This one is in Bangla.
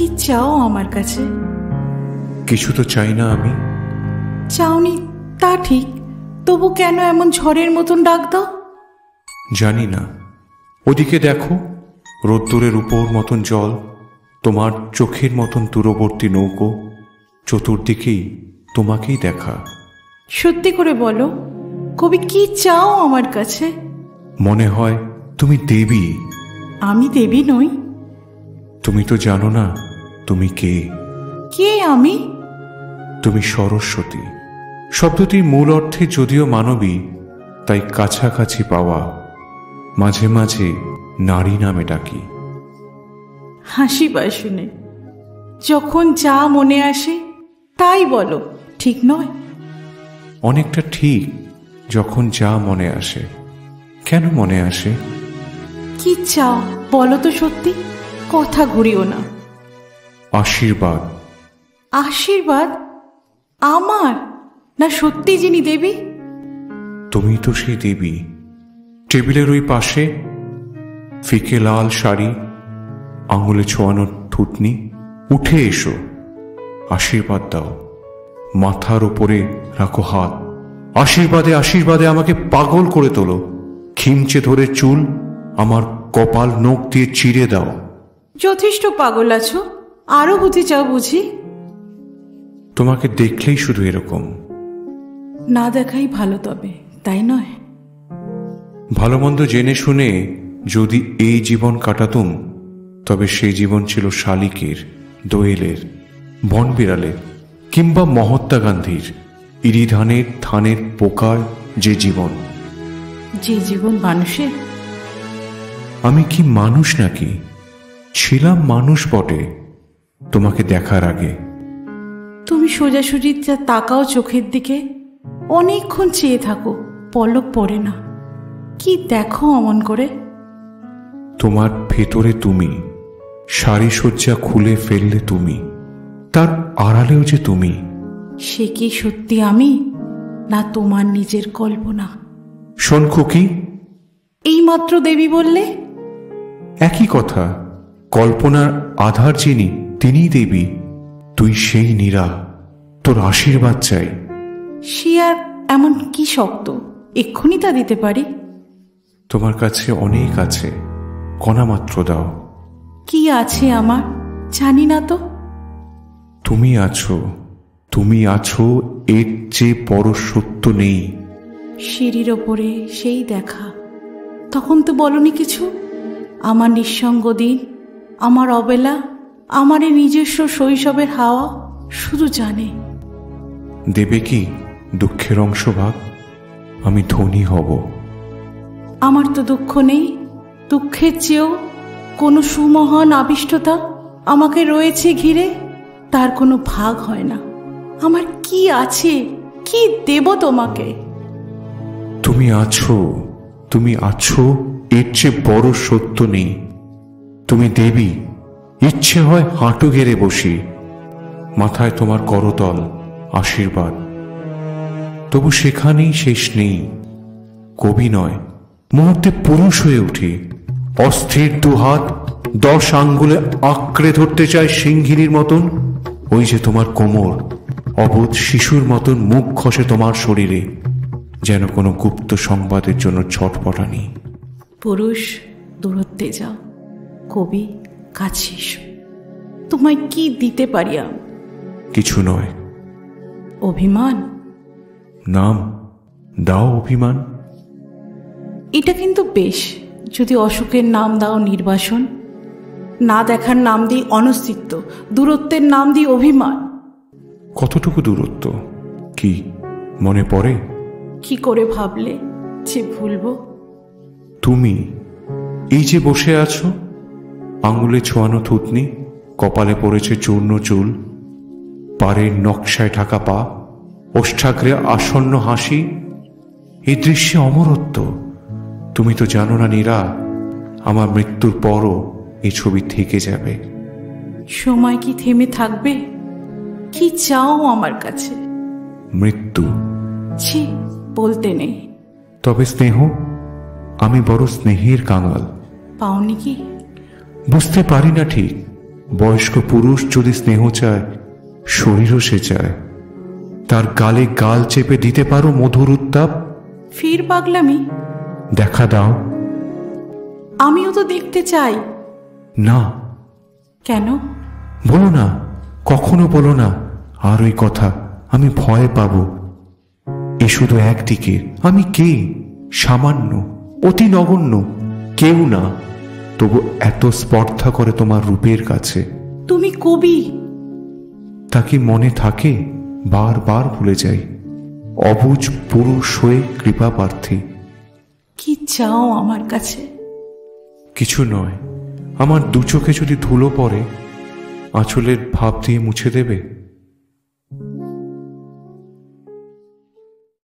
কি চাও আমার কাছে? কিছু তো চাই না আমি। চাওনি তা ঠিক, তবু কেন এমন ঝড়ের মতন ডাক দাও? জানি না। ওদিকে দেখো, রোদ্দুরের উপর মতন জল, তোমার চোখের মতন দূরবর্তী নৌকো, চতুর্দিকেই তোমাকেই দেখা। সত্যি করে বলো কবি, কি চাও আমার কাছে? মনে হয় তুমি দেবী। আমি দেবী নই। তুমি তো জানো না তুমি কে। কে আমি? তুমি সরস্বতী। শব্দটির মূল অর্থে যদিও মানবী, তাই কাছাকাছি পাওয়া। মাঝে মাঝে নারী নামে ডাকি। হাসি পায় শুনে। যখন যা মনে আসে তাই বলো, ঠিক নয়? অনেকটা ঠিক, যখন যা মনে আসে। কেন মনে আসে? কি চাও বলো তো সত্যি, কথা ঘুরিও না। আশীর্বাদ। আশীর্বাদ? আমার না সত্যি যিনি দেবী? তুমি তো সেই দেবী। টেবিলের ওই পাশে, ফিকে লাল শাড়ি, আঙুলে ছোঁয়ানো থুতনি। উঠে এসো, আশীর্বাদ দাও। মাথার উপরে রাখো হাত। আশীর্বাদে আশীর্বাদে আমাকে পাগল করে তোলো। খিমচে ধরে চুল আমার কপাল নখ দিয়ে চিড়ে দাও। যথেষ্ট পাগল আছো, আরো হতে চাও বুঝি? তোমাকে দেখলেই শুধু এরকম। না দেখাই ভালো, তবে তাই নয়? ভালো মন্দ জেনে শুনে যদি এই জীবন কাটাতুম, তবে সেই জীবন ছিল শালিকের, দোয়েলের, বনবিড়ালের, কিংবা মহাত্মা গান্ধীর। ইরিধানের থানের পোকার যে জীবন। যে জীবন মানুষের। আমি কি মানুষ নাকি? ছিলাম মানুষ বটে তোমাকে দেখার আগে। তুমি সোজাসুজি যা তাকাও চোখের দিকে, অনেকক্ষণ চেয়ে থাকো, পলক পড়ে না। কি দেখো অমন করে? তোমার ভেতরে তুমি। সারিসজ্জা খুলে ফেললে তুমি, তার আড়ালেও যে তুমি। সে কি সত্যি আমি, না তোমার নিজের কল্পনা? শোন খুকি, এইমাত্র দেবী বললে। একই কথা। কল্পনার আধার যিনি, তিনিই দেবী। তুই সেই নীরা। তোর আশীর্বাদ চাই। সে আর এমন কি শক্ত, এক্ষুনি তা দিতে পারি। তোমার কাছে অনেক আছে, কণা মাত্র দাও। কি আছে আমার জানি না তো। তুমি আছো, তুমি আছো, এর চেয়ে বড় সত্য নেই। সিঁড়ির ওপরে সেই দেখা, তখন তো বলনি কিছু। আমার নিঃসঙ্গ দিন, আমার অবেলা, আমার এই নিজস্ব শৈশবের হাওয়া শুধু জানে। দেবে কি দুঃখের অংশভাগ? আমি ধনী হব। আমার তো দুঃখ নেই। দুঃখের চেয়েও কোনো সুমহান আবিষ্টতা আমাকে রয়েছে ঘিরে, তার কোনো ভাগ হয় না। আমার কি আছে, কি দেব তোমাকে? তুমি আছো, তুমি আছো, এর চেয়ে বড় সত্য নেই। তুমি দেবী। ইচ্ছে হয় হাঁটু গেড়ে বসি, মাথায় তোমার করতল, আশীর্বাদ। তবু সেখানেই শেষ নেই। কবি নয়, মুহূর্তে পুরুষ হয়ে উঠি। অস্থির দুহাত 10 আঙ্গুলে আঁকড়ে ধরতে চায় সিংহিনীর মতন। ওই যে তোমার কোমর, অবোধ শিশুর মতন মুখ খসে তোমার শরীরে, যেন কোনো গুপ্ত সংবাদের জন্য ছটপটানি। পুরুষ দূরত্বে যাও, কবি কাছে এসো। তোমায় কি দিতে পারি আমি? কিছু নয়। অভিমান? নাম দাও অভিমান। এটা কিন্তু বেশ, যদি অসুখের নাম দাও নির্বাসন, না দেখার নাম দিই অনস্তিত্ব, দূরত্বের নাম দিই অভিমান। কতটুকু দূরত্ব কি মনে পড়ে? কি করে ভাবলে যে ভুলবো? তুমি এই যে বসে আছো, আঙুলে ছোঁয়ানো থুতনি, কপালে পড়েছে চূর্ণ চুল, পাড়ের নকশায় ঢাকা পা, ওষ্ঠাগ্রে আসন্ন হাসি। এই দৃশ্যে অমরত্ব। তুমি তো জানো না নীরা, আমার মৃত্যুর পরও এই ছবি থেকে যাবে। সময় কি থেমে থাকবে? কি চাও আমার কাছে? মৃত্যু। ছি, বলতে নেই। তবে স্নেহ, আমি বড় স্নেহের কাঙাল। পাওনি কি? বুঝতে পারি না ঠিক, বয়স্ক পুরুষ যদি স্নেহ চায়, শরীরও সে চায়। তার গালে গাল চেপে দিতে পারো মধুর উত্তাপ? ফির পাগলামি। দেখা দাও। আমিও তো দেখতে চাই। না। কেন? বলো না, কখনো বলো না আর ওই কথা। আমি ভয় পাবো। এ শুধু একদিকে। আমি কে? সামান্য, অতি নগণ্য, কেউ না, তবু এত স্পর্ধা করে তোমার রূপের কাছে। তুমি কবি। তা কি মনে থাকে? বারবার ভুলে যাই। অবুঝ পুরুষ হয়ে কৃপা প্রার্থী। কি চাও আমার কাছে? কিছু নয়। আমার দু চোখে যদি ধুলো পড়ে, আঁচলের ভাব দিয়ে মুছে দেবে।